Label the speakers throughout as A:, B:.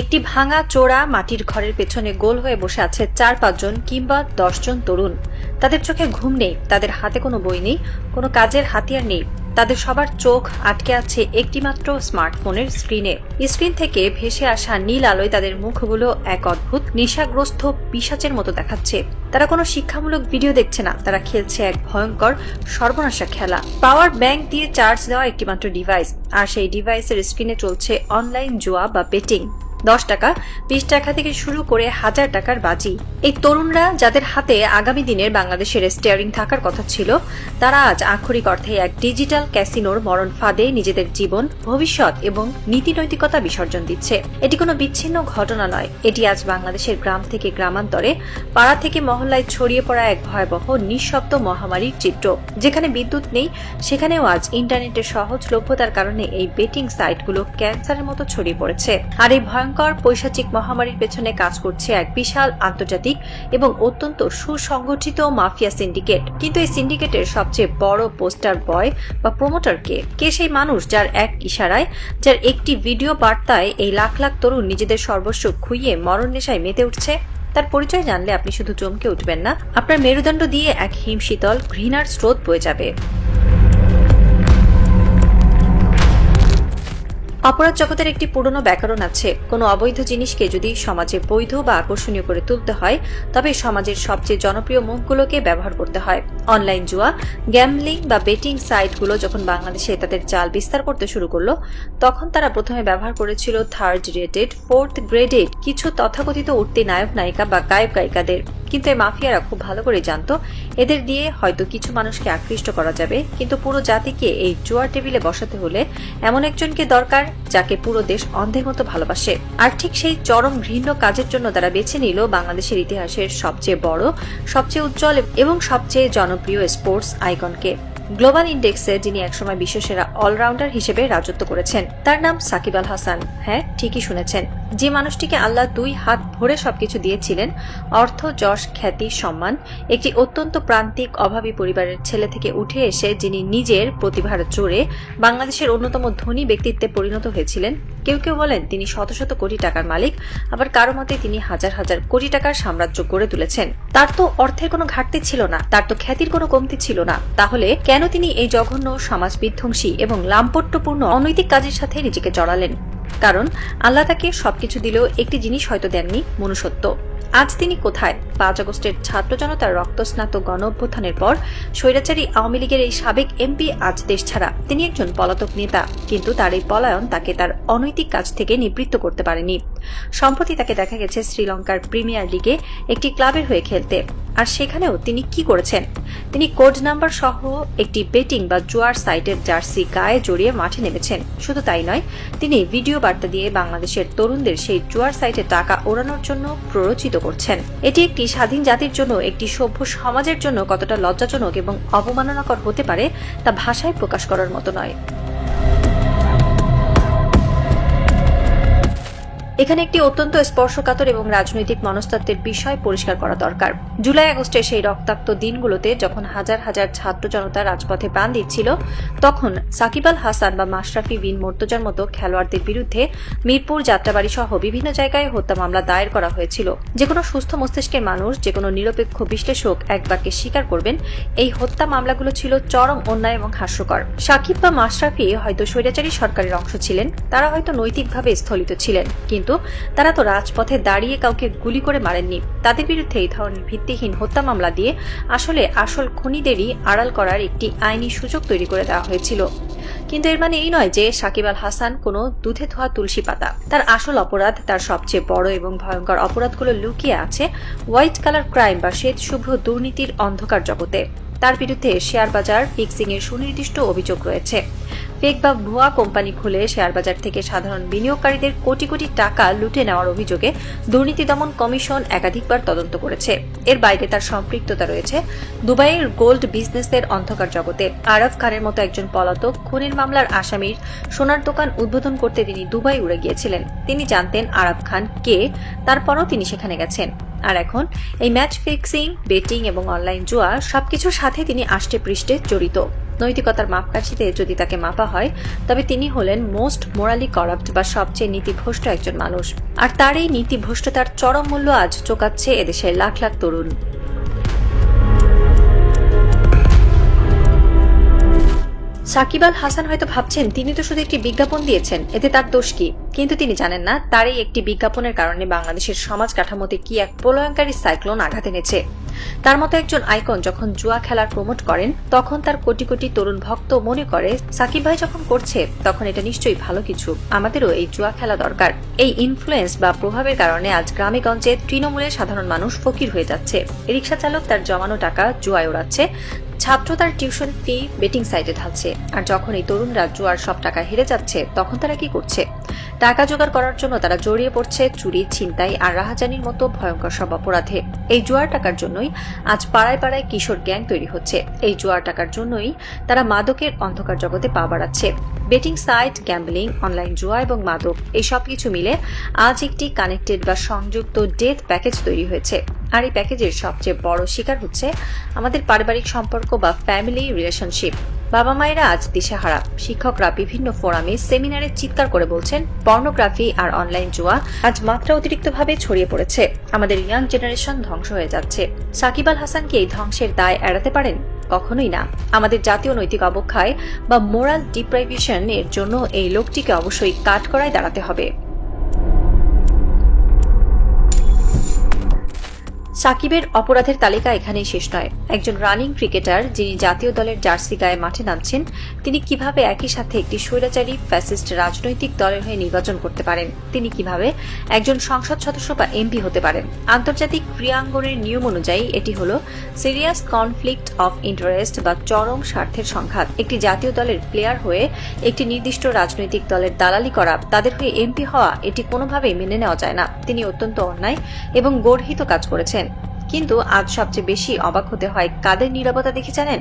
A: একটি ভাঙা চোরা মাটির ঘরের পেছনে গোল হয়ে বসে আছে 4-5 জন কিংবা 10 জন তরুণ। তাদের চোখে ঘুম নেই, তাদের হাতে কোনো বই নেই, কোনো কাজের হাতিয়ার নেই। তাদের সবার চোখ আটকে আছে একটিমাত্র স্মার্টফোনের স্ক্রিনে। স্ক্রিন থেকে ভেসে আসা নীল আলোয় তাদের মুখগুলো এক অদ্ভুত নেশাগ্রস্ত পিশাচের মতো দেখাচ্ছে। তারা কোনো শিক্ষামূলক ভিডিও দেখছে না, তারা খেলছে এক ভয়ঙ্কর সর্বনাশা খেলা। পাওয়ার ব্যাংক দিয়ে চার্জ দেওয়া একটিমাত্র ডিভাইস, আর সেই ডিভাইসের স্ক্রিনে চলছে অনলাইন জুয়া বা বেটিং। 10 টাকা, 20 টাকা থেকে শুরু করে 1000 টাকার বাজি। এই তরুণরা, যাদের হাতে আগামী দিনের বাংলাদেশের স্টিয়ারিং থাকার কথা ছিল, তারা আজ আক্ষরিক অর্থে এক ডিজিটাল ক্যাসিনোর মরণ ফাঁদে নিজেদের জীবন, ভবিষ্যৎ এবং নীতিনৈতিকতা বিসর্জন দিচ্ছে। এটি কোনো বিচ্ছিন্ন ঘটনা নয়, এটি আজ বাংলাদেশের গ্রাম থেকে গ্রামান্তরে, পাড়া থেকে মহল্লায় ছড়িয়ে পড়া এক ভয়াবহ নিঃশব্দ মহামারীর চিত্র। যেখানে বিদ্যুৎ নেই, সেখানেও আজ ইন্টারনেটের সহজলভ্যতার কারণে এই বেটিং সাইটগুলো ক্যান্সারের মতো ছড়িয়ে পড়েছে। আর এই ভয়ঙ্কর পৈশাচিক মহামারীর পেছনে কাজ করছে এক বিশাল আন্তর্জাতিক এবং অত্যন্ত সুসংগঠিত মাফিয়া সিন্ডিকেট। কিন্তু এই সিন্ডিকেটের সবচেয়ে বড় পোস্টার বয় বা প্রমোটার কে সেই মানুষ যার এক ইশারায়, যার একটি ভিডিও বার্তায় এই লাখ লাখ তরুণ নিজেদের সর্বস্ব খুইয়ে মরণ নেশায় মেতে উঠছে? তার পরিচয় জানলে আপনি শুধু চমকে উঠবেন না, আপনার মেরুদণ্ড দিয়ে এক হিমশীতল ঘৃণার স্রোত বয়ে যাবে। অপরাধ জগতের একটি পুরনো ব্যাকরণ আছে। কোনো অবৈধ জিনিসকে যদি সমাজে বৈধ বা আকর্ষণীয় করে তুলতে হয়, তবে সমাজের সবচেয়ে জনপ্রিয় মুখগুলোকে ব্যবহার করতে হয়। অনলাইন জুয়া, গ্যাম্বলিং বা বেটিং সাইটগুলো যখন বাংলাদেশে তাদের জাল বিস্তার করতে শুরু করলো, তখন তারা প্রথমে ব্যবহার করেছিল থার্ড রেটেড, ফোর্থ গ্রেডেড কিছু তথাকথিত উঠতি নায়ক নায়িকা বা গায়ক গায়িকাদের। কিন্তু এই মাফিয়ারা খুব ভালো করে জানতো, এদের দিয়ে হয়তো কিছু মানুষকে আকৃষ্ট করা যাবে, কিন্তু পুরো জাতিকে এই জুয়ার টেবিলে বসাতে হলে এমন একজনকে দরকার যাকে পুরো দেশ অন্ধের মতো ভালোবাসে। আর ঠিক সেই চরম ঘৃণ্য কাজের জন্য তারা বেছে নিল বাংলাদেশের ইতিহাসের সবচেয়ে বড়, সবচেয়ে উজ্জ্বল এবং সবচেয়ে জনপ্রিয় স্পোর্টস আইকনকে। গ্লোবাল ইন্ডেক্সে যিনি একসময় বিশ্বসেরা অলরাউন্ডার হিসেবে রাজত্ব করেছেন, তার নাম সাকিব আল হাসান। হ্যাঁ, ঠিকই শুনেছেন। যে মানুষটিকে আল্লাহ 2 হাত ভরে সবকিছু দিয়েছিলেন, অর্থ, যশ, খ্যাতি, সম্মান, একটি অত্যন্ত প্রান্তিক অভাবী পরিবারের ছেলে থেকে উঠে এসে যিনি নিজের প্রতিভার জোরে বাংলাদেশের অন্যতম ধনী ব্যক্তিত্বে পরিণত হয়েছিলেন। কেউ কেউ বলেন তিনি শত শত কোটি টাকার মালিক, আবার কারো মতে তিনি হাজার হাজার কোটি টাকার সাম্রাজ্য গড়ে তুলেছেন। তার তো অর্থের কোনো ঘাটতি ছিল না, তার তো খ্যাতির কোনো কমতি ছিল না। তাহলে কেন তিনি এই জঘন্য, সমাজ বিধ্বংসী এবং লাম্পট্যপূর্ণ অনৈতিক কাজের সাথে নিজেকে জড়ালেন? কারণ আল্লাহ তাকে সবকিছু দিলেও একটি জিনিস হয়তো দেননি, মনুষ্যত্ব। আজ তিনি কোথায়? 5 আগস্টের ছাত্র জনতার রক্তস্নাত গণ অভ্যুত্থানের পর স্বৈরাচারী আওয়ামী লীগের এই সাবেক এমপি আজ দেশ ছাড়া। তিনি একজন পলাতক নেতা, কিন্তু তার এই পলায়ন তাকে তার অনৈতিক কাজ থেকে নিবৃত্ত করতে পারেনি। সম্প্রতি তাকে দেখা গেছে শ্রীলঙ্কার প্রিমিয়ার লিগে একটি ক্লাবের হয়ে খেলতে। আর সেখানেও তিনি কি করেছেন? তিনি কোড নাম্বার সহ একটি বেটিং বা জুয়ার সাইটের জার্সি গায়ে জড়িয়ে মাঠে নেমেছেন। শুধু তাই নয়, তিনি ভিডিও বার্তা দিয়ে বাংলাদেশের তরুণদের সেই জুয়ার সাইটে টাকা ওড়ানোর জন্য প্ররোচিত করছেন। এটি একটি স্বাধীন জাতির জন্য, একটি সভ্য সমাজের জন্য কতটা লজ্জাজনক এবং অবমাননাকর হতে পারে তা ভাষায় প্রকাশ করার মতো নয়। এখানে একটি অত্যন্ত স্পর্শকাতর এবং রাজনৈতিক মনস্তত্ত্বের বিষয় পরিষ্কার করা দরকার। জুলাই আগস্টে সেই রক্তাক্ত দিনগুলোতে যখন হাজার হাজার ছাত্র জনতা রাজপথে প্রাণ দিচ্ছিল, তখন সাকিব আল হাসান বা মাশরাফি বিন মুর্তজার মতো খেলোয়াড়দের বিরুদ্ধে মিরপুর, যাত্রাবাড়ি সহ বিভিন্ন জায়গায় হত্যা মামলা দায়ের করা হয়েছিল। যে কোনো সুস্থ মস্তিষ্কের মানুষ, যে কোনো নিরপেক্ষ বিশ্লেষক এক বাক্যে স্বীকার করবেন, এই হত্যা মামলাগুলো ছিল চরম অন্যায় এবং হাস্যকর। সাকিব বা মাশরাফি হয়তো স্বৈরাচারী সরকারের অংশ ছিলেন, তারা হয়তো নৈতিকভাবে স্থলিত ছিলেন, কিন্তু তারা তো রাজপথে দাঁড়িয়ে কাউকে গুলি করে মারেননি। তাদের বিরুদ্ধে এই ধরনের ভিত্তিহীন হত্যা মামলা দিয়ে আসল খুনিদেরই আড়াল করার একটি আইনি সুযোগ তৈরি করে দেওয়া হয়েছিল। কিন্তু এর মানে এই নয় যে সাকিব আল হাসান কোনো দুধে ধোয়া তুলসী পাতা। তার আসল অপরাধ, তার সবচেয়ে বড় এবং ভয়ঙ্কর অপরাধগুলো লুকিয়ে আছে হোয়াইট কালার ক্রাইম বা শ্বেত শুভ্র দুর্নীতির অন্ধকার জগতে। তার বিরুদ্ধে শেয়ার বাজার ফিক্সিং এর সুনির্দিষ্ট অভিযোগ রয়েছে। ফেক বা ভুয়া কোম্পানি খুলে শেয়ার বাজার থেকে সাধারণ বিনিয়োগকারীদের কোটি কোটি টাকা লুটে নেওয়ার অভিযোগে দুর্নীতি দমন কমিশন একাধিকবার তদন্ত করেছে। এর বাইরে তার সম্পৃক্ততা রয়েছে দুবাইয়ের গোল্ড বিজনেসের অন্ধকার জগতে। আরব খানের মতো একজন পলাতক খুনের মামলার আসামির সোনার দোকান উদ্বোধন করতে তিনি দুবাই উড়ে গিয়েছিলেন। তিনি জানতেন আরব খান কে, তারপরও তিনি সেখানে গেছেন। আর এখন এই ম্যাচ ফিক্সিং, বেটিং এবং অনলাইন জুয়া সবকিছুর সাথে তিনি আষ্টে পৃষ্ঠে জড়িত। নৈতিকতার মাপকাঠিতে যদি তাকে মাপা হয় তবে তিনি হলেন মোস্ট মোরালি করাপ্ট বা সবচেয়ে নীতিভ্রষ্ট একজন মানুষ। আর তার এই নীতিভ্রষ্টতার চরম মূল্য আজ চোকাচ্ছে এদেশের লাখ লাখ তরুণ। সাকিব আল হাসান হয়তো ভাবছেন তিনি তো শুধু একটি বিজ্ঞাপন দিয়েছেন, এতে তার দোষ কি? কিন্তু তিনি জানেন না তার এই একটি বিজ্ঞাপনের কারণে বাংলাদেশের সমাজ কাঠামোতে কি এক প্রলয়ঙ্কারী সাইক্লোন আঘাত এনেছে। তার মতো একজন আইকন যখন জুয়া খেলার প্রমোট করেন তখন তার কোটি কোটি তরুণ ভক্ত মনে করে সাকিব ভাই যখন করছে তখন এটা নিশ্চয়ই ভালো কিছু, আমাদেরও এই জুয়া খেলা দরকার। এই ইনফ্লুয়েন্স বা প্রভাবের কারণে আজ গ্রামে গঞ্জে তৃণমূলের সাধারণ মানুষ ফকির হয়ে যাচ্ছে। রিকশা চালক তার জমানো টাকা জুয়ায় ওড়াচ্ছে, ছাত্র তার টিউশন ফি বেটিং সাইটে ঢালছে। আর যখন এই তরুণরা জুয়ার সব টাকা হেরে যাচ্ছে তখন তারা কি করছে? টাকা জোগাড় করার জন্য তারা জড়িয়ে পড়ছে চুরি, ছিনতাই আর রাহাজানির মতো ভয়ঙ্কর সব অপরাধে। এই জুয়ার টাকার জন্যই আজ পাড়ায় পাড়ায় কিশোর গ্যাং তৈরি হচ্ছে। এই জুয়ার টাকার জন্যই তারা মাদকের অন্ধকার জগতে পা বাড়াচ্ছে। বেটিং সাইট, গ্যাম্বলিং, অনলাইন জুয়া এবং মাদক এই সবকিছু মিলে আজ একটি কানেক্টেড বা সংযুক্ত ডেথ প্যাকেজ তৈরি হয়েছে। আর এই প্যাকেজের সবচেয়ে বড় শিকার হচ্ছে আমাদের পারিবারিক সম্পর্ক বা ফ্যামিলি রিলেশনশিপ। বাবা মায়েরা আজ দিশেহারা। শিক্ষকরা বিভিন্ন ফোরামে, সেমিনারে চিৎকার করে বলছেন পর্নোগ্রাফি আর অনলাইন জুয়া আজ মাত্রা অতিরিক্তভাবে ছড়িয়ে পড়েছে। আমাদের ইয়াং জেনারেশন ধ্বংস হয়ে যাচ্ছে। সাকিব আল হাসান কি এই ধ্বংসের দায় এড়াতে পারেন? কখনোই না। আমাদের জাতীয় নৈতিক অবক্ষয় বা মোরাল ডিপ্রাইভেশন এর জন্য এই লোকটিকে অবশ্যই কাঠগড়ায় দাঁড়াতে হবে। সাকিবের অপরাধের তালিকা এখানেই শেষ নয়। একজন রানিং ক্রিকেটার যিনি জাতীয় দলের জার্সি গায়ে মাঠে নামছেন, তিনি কিভাবে একই সাথে একটি স্বৈরাচারী ফ্যাসিস্ট রাজনৈতিক দলের হয়ে নির্বাচন করতে পারেন? তিনি কিভাবে একজন সংসদ সদস্য বা এমপি হতে পারেন? আন্তর্জাতিক ক্রীড়াঙ্গনের নিয়ম অনুযায়ী এটি হল সিরিয়াস কনফ্লিক্ট অফ ইন্টারেস্ট বা চরম স্বার্থের সংঘাত। একটি জাতীয় দলের প্লেয়ার হয়ে একটি নির্দিষ্ট রাজনৈতিক দলের দালালি করা, তাদের হয়ে এমপি হওয়া, এটি কোনোভাবেই মেনে নেওয়া যায় না। তিনি অত্যন্ত অন্যায় এবং গর্হিত কাজ করেছেন। কিন্তু আজ সবচেয়ে বেশি অবাক হতে হয় কাদের নীরবতা দেখে জানেন?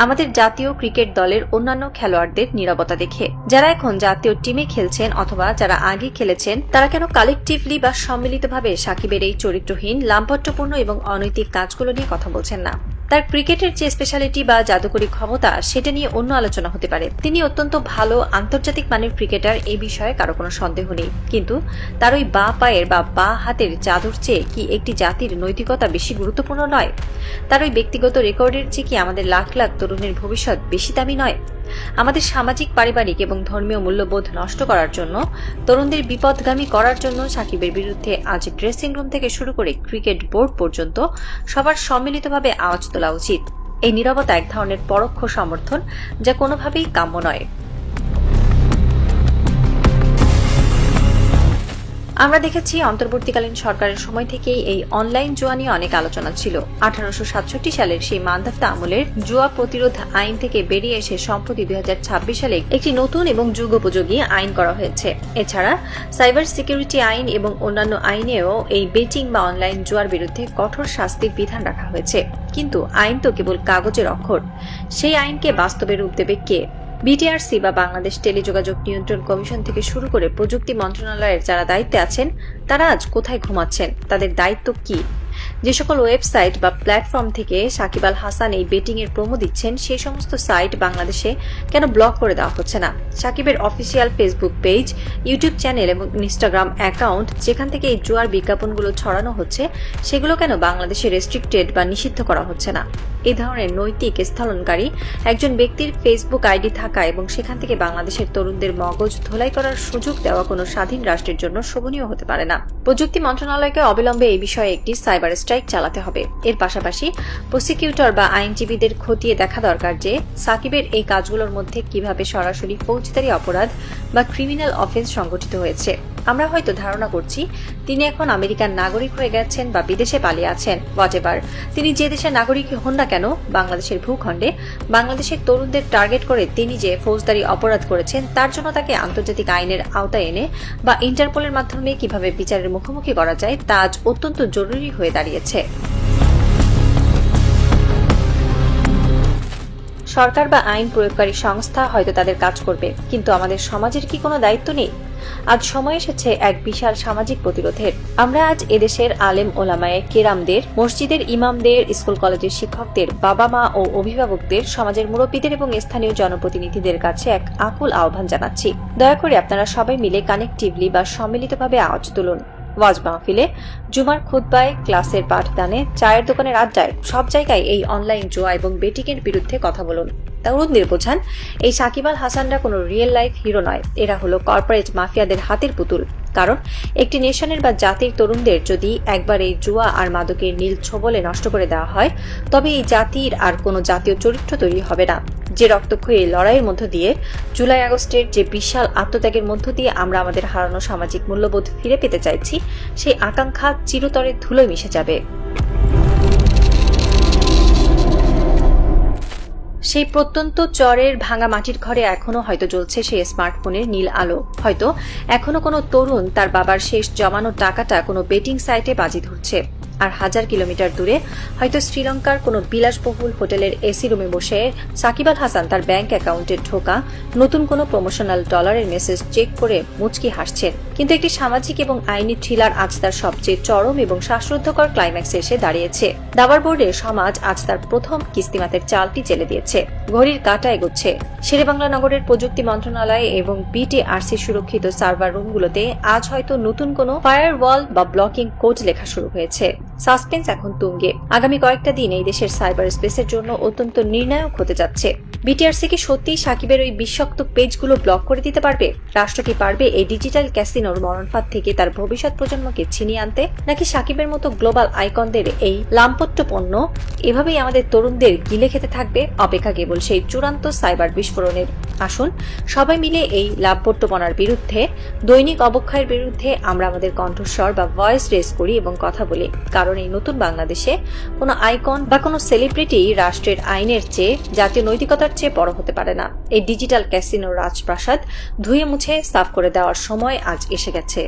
A: আমাদের জাতীয় ক্রিকেট দলের অন্যান্য খেলোয়াড়দের নীরবতা দেখে। যারা এখন জাতীয় টিমে খেলছেন অথবা যারা আগে খেলেছেন, তারা কেন কালেকটিভলি বা সম্মিলিতভাবে সাকিবের এই চরিত্রহীন, লাম্পট্যপূর্ণ এবং অনৈতিক কাজগুলো নিয়ে কথা বলছেন না? তার ক্রিকেটের যে স্পেশালিটি বা জাদুকরী ক্ষমতা, সেটা নিয়ে অন্য আলোচনা হতে পারে। তিনি অত্যন্ত ভালো আন্তর্জাতিক মানের ক্রিকেটার, এই বিষয়ে কারো কোনো সন্দেহ নেই। কিন্তু তার ওই বা পায়ের বা বা হাতের জাদুর চেয়ে কি একটি জাতির নৈতিকতা বেশি গুরুত্বপূর্ণ নয়? তার ওই ব্যক্তিগত রেকর্ডের চেয়ে কি আমাদের লাখ লাখ তরুণের ভবিষ্যৎ বেশি দামি নয়? আমাদের সামাজিক, পারিবারিক এবং ধর্মীয় মূল্যবোধ নষ্ট করার জন্য, তরুণদের বিপদগামী করার জন্য সাকিবের বিরুদ্ধে আজ ড্রেসিং রুম থেকে শুরু করে ক্রিকেট বোর্ড পর্যন্ত সবার সম্মিলিতভাবে আওয়াজ তোলা উচিত। এই নীরবতা এক ধরনের পরোক্ষ সমর্থন, যা কোনোভাবেই কাম্য নয়। আমরা দেখেছি অন্তর্বর্তীকালীন সরকারের সময় থেকেই এই অনলাইন জুয়া নিয়ে অনেক আলোচনা ছিল। 1867 সালের সেই মান্ধাতা আমলের জুয়া প্রতিরোধ আইন থেকে বেরিয়ে এসে সম্প্রতি 2026 সালে একটি নতুন এবং যুগোপযোগী আইন করা হয়েছে। এছাড়া সাইবার সিকিউরিটি আইন এবং অন্যান্য আইনেও এই বেটিং বা অনলাইন জুয়ার বিরুদ্ধে কঠোর শাস্তির বিধান রাখা হয়েছে। কিন্তু আইন তো কেবল কাগজের অক্ষর। সেই আইনকে বাস্তবে রূপ দেবে কে? বিটিআরসি বা বাংলাদেশ টেলিযোগাযোগ নিয়ন্ত্রণ কমিশন থেকে শুরু করে প্রযুক্তি মন্ত্রণালয়ের যারা দায়িত্বে আছেন, তারা আজ কোথায় ঘুমাচ্ছেন? তাদের দায়িত্ব কি? যে সকল ওয়েবসাইট বা প্ল্যাটফর্ম থেকে সাকিব আল হাসান এই বেটিং এর প্রোমো দিচ্ছেন, সেই সমস্ত সাইট বাংলাদেশে কেন ব্লক করে দেওয়া হচ্ছে না? সাকিবের official Facebook page, YouTube channel এবং ইনস্টাগ্রাম অ্যাকাউন্ট যেখান থেকে এই জুয়ার বিজ্ঞাপনগুলো ছড়ানো হচ্ছে, সেগুলো কেন বাংলাদেশে রেস্ট্রিক্টেড বা নিষিদ্ধ করা হচ্ছে না? এই ধরনের নৈতিক স্থলনকারী একজন ব্যক্তির ফেসবুক আইডি থাকা এবং সেখান থেকে বাংলাদেশের তরুণদের মগজ ধোলাই করার সুযোগ দেওয়া কোনো স্বাধীন রাষ্ট্রের জন্য শোভনীয় হতে পারে না। প্রযুক্তি মন্ত্রণালয়কে অবিলম্বে এই বিষয়ে একটি সাইবার স্ট্রাইক চালাতে হবে। এর পাশাপাশি প্রসিকিউটর বা আইনজীবীদের খতিয়ে দেখা দরকার যে সাকিবের এই কাজগুলোর মধ্যে কিভাবে সরাসরি ফৌজদারি অপরাধ বা ক্রিমিনাল অফেন্স সংগঠিত হয়েছে। আমরা হয়তো ধারণা করছি তিনি এখন আমেরিকার নাগরিক হয়ে গেছেন বা বিদেশে পালিয়ে আছেন, হোয়াটএভার। তিনি যে দেশের নাগরিক হন না কেন, বাংলাদেশের ভূখণ্ডে বাংলাদেশের তরুণদের টার্গেট করে তিনি যে ফৌজদারি অপরাধ করেছেন, তার জন্য তাকে আন্তর্জাতিক আইনের আওতায় এনে বা ইন্টারপোলের মাধ্যমে কিভাবে বিচারের মুখোমুখি করা যায়, তা আজ অত্যন্ত জরুরি হয়ে দাঁড়িয়েছে। সরকার বা আইন প্রয়োগকারী সংস্থা হয়তো তাদের কাজ করবে, কিন্তু আমাদের সমাজের কি কোনো দায়িত্ব নেই? আজ সময় এসেছে এক বিশাল সামাজিক প্রতিরোধের। আমরা আজ এদেশের আলেম ওলামায়ে কেরামদের, মসজিদের ইমামদের, স্কুল কলেজের শিক্ষকদের, বাবা মা ও অভিভাবকদের, সমাজের মুরব্বীদের এবং স্থানীয় জনপ্রতিনিধিদের কাছে এক আকুল আহ্বান জানাচ্ছি। দয়া করে আপনারা সবাই মিলে কানেক্টিভলি বা সম্মিলিতভাবে আওয়াজ তুলুন। ওয়াজ মাহফিলে, জুমার খুতবায়, ক্লাসের পাঠদানে, চায়ের দোকানের আড্ডায়, সব জায়গায় এই অনলাইন জুয়া এবং বেটিংয়ের বিরুদ্ধে কথা বলুন। তরুণদের বোঝান, এই সাকিব আল হাসানরা কোনো রিয়েল লাইফ হিরো নয়, এরা হলো কর্পোরেট মাফিয়াদের হাতের পুতুল। কারণ একটি নেশনের বা জাতির তরুণদের যদি একবার এই জুয়া আর মাদকের নীল ছোবলে নষ্ট করে দেওয়া হয়, তবে এই জাতির আর কোনো জাতীয় চরিত্র তৈরি হবে না। যে রক্তক্ষয়ী লড়াইয়ের মধ্য দিয়ে, জুলাই আগস্টের যে বিশাল আত্মত্যাগের মধ্য দিয়ে আমরা আমাদের হারানো সামাজিক মূল্যবোধ ফিরে পেতে চাইছি, সেই আকাঙ্ক্ষা চিরতরে ধুলোয় মিশে যাবে। সেই প্রত্যন্ত চরের ভাঙা মাটির ঘরে এখনো হয়তো জ্বলছে সেই স্মার্টফোনের নীল আলো। হয়তো এখনো কোনো তরুণ তার বাবার শেষ জমানো টাকাটা কোনো বেটিং সাইটে বাজি ধরছে। আর হাজার কিলোমিটার দূরে হয়তো শ্রীলঙ্কার কোনো বিলাসবহুল হোটেলের এসি রুমে বসে সাকিব আল হাসান তার ব্যাংক অ্যাকাউন্টে ঢোকা নতুন কোনো প্রমোশনাল ডলারের মেসেজ চেক করে মুচকি হাসছেন। কিন্তু একটি সামাজিক এবং আইনি থ্রিলার আজ তার সবচেয়ে চরম এবং শ্বাসরুদ্ধকর ক্লাইম্যাক্সে এসে দাঁড়িয়েছে। দাবার বোর্ডে সমাজ আজ তার প্রথম কিস্তিমাতের চালটি চেলে দিয়েছে। ঘড়ির কাঁটা এগোচ্ছে। শেরেবাংলা নগরের প্রযুক্তি মন্ত্রণালয় এবং বিটিআরসি সুরক্ষিত সার্ভার রুমগুলোতে আজ হয়তো নতুন কোনো ফায়ারওয়াল বা ব্লকিং কোড লেখা শুরু হয়েছে। সাসপেন্স এখন তুঙ্গে। আগামী কয়েকটা দিন এই দেশের সাইবার স্পেসের জন্য অত্যন্ত নির্ণায়ক হতে যাচ্ছে। বিটিআরসি কি সত্যিই সাকিবের ওই বিষাক্ত পেজগুলো ব্লক করে দিতে পারবে? রাষ্ট্র কি পারবে এই ডিজিটাল ক্যাসিনোর মরণফাঁদ থেকে তার ভবিষ্যৎ প্রজন্মকে ছিনিয়ে আনতে? নাকি সাকিবের মতো গ্লোবাল আইকনদের এই লাম্পট্য পণ্য এভাবেই আমাদের তরুণদের গিলে খেতে থাকবে? অপেক্ষা কেবল সেই চূড়ান্ত সাইবার বিস্ফোরণের। আসুন সবাই মিলে এই লাভপট্যপনার বিরুদ্ধে, দৈনিক অবক্ষয়ের বিরুদ্ধে আমরা আমাদের কণ্ঠস্বর বা ভয়েস রেজ করি এবং কথা বলি। কারণ এই নতুন বাংলাদেশে কোনো আইকন বা কোনো সেলিব্রিটি রাষ্ট্রের আইনের চেয়ে, জাতীয় নৈতিকতার চেয়ে বড় হতে পারে না। এই ডিজিটাল ক্যাসিনোর রাজপ্রাসাদ ধুয়ে মুছে সাফ করে দেওয়ার সময় আজ এসে গেছে।